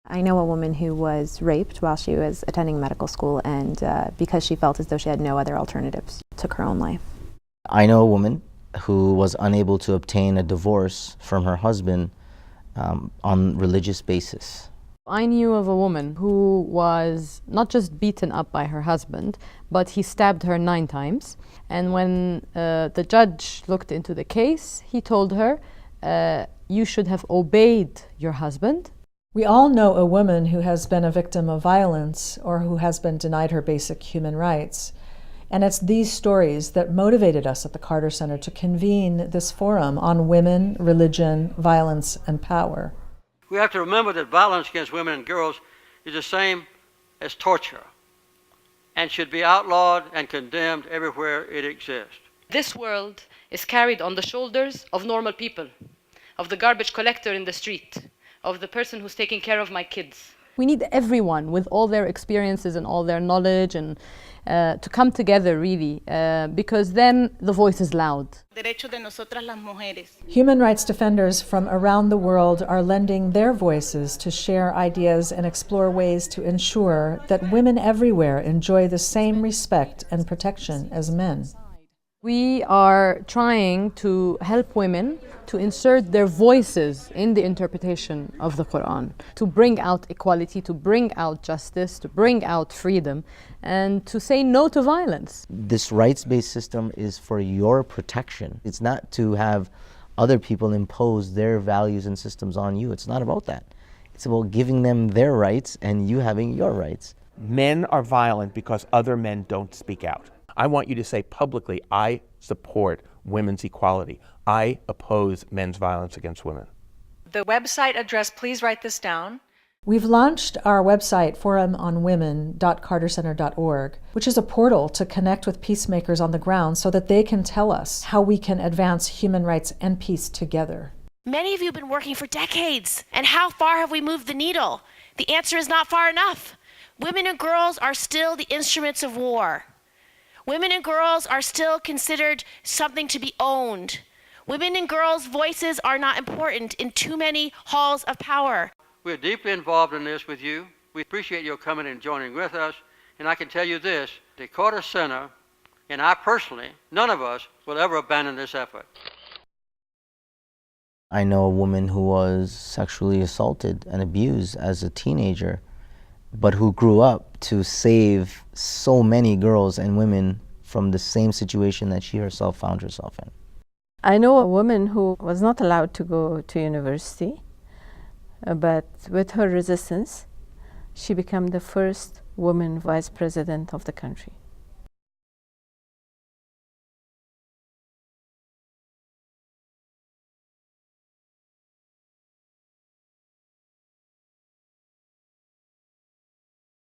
I know a woman who was raped while she was attending medical school, and because she felt as though she had no other alternatives, took her own life. I know a woman who was unable to obtain a divorce from her husband on religious basis. I knew of a woman who was not just beaten up by her husband, but he stabbed her 9 times. And when the judge looked into the case, he told her, you should have obeyed your husband. We all know a woman who has been a victim of violence or who has been denied her basic human rights. And it's these stories that motivated us at the Carter Center to convene this forum on women, religion, violence, and power. We have to remember that violence against women and girls is the same as torture and should be outlawed and condemned everywhere it exists. This world is carried on the shoulders of normal people, of the garbage collector in the street, of the person who's taking care of my kids. We need everyone with all their experiences and all their knowledge and to come together, really, because then the voice is loud. Human rights defenders from around the world are lending their voices to share ideas and explore ways to ensure that women everywhere enjoy the same respect and protection as men. We are trying to help women to insert their voices in the interpretation of the Quran, to bring out equality, to bring out justice, to bring out freedom, and to say no to violence. This rights-based system is for your protection. It's not to have other people impose their values and systems on you. It's not about that. It's about giving them their rights and you having your rights. Men are violent because other men don't speak out. I want you to say publicly, I support women's equality. I oppose men's violence against women. The website address, please write this down. We've launched our website, forumonwomen.cartercenter.org, which is a portal to connect with peacemakers on the ground so that they can tell us how we can advance human rights and peace together. Many of you have been working for decades, and how far have we moved the needle? The answer is not far enough. Women and girls are still the instruments of war. Women and girls are still considered something to be owned. Women and girls' voices are not important in too many halls of power. We're deeply involved in this with you. We appreciate your coming and joining with us. And I can tell you this, the Carter Center, and I personally, none of us will ever abandon this effort. I know a woman who was sexually assaulted and abused as a teenager, but who grew up to save so many girls and women from the same situation that she herself found herself in. I know a woman who was not allowed to go to university, but with her resistance, she became the first woman vice president of the country.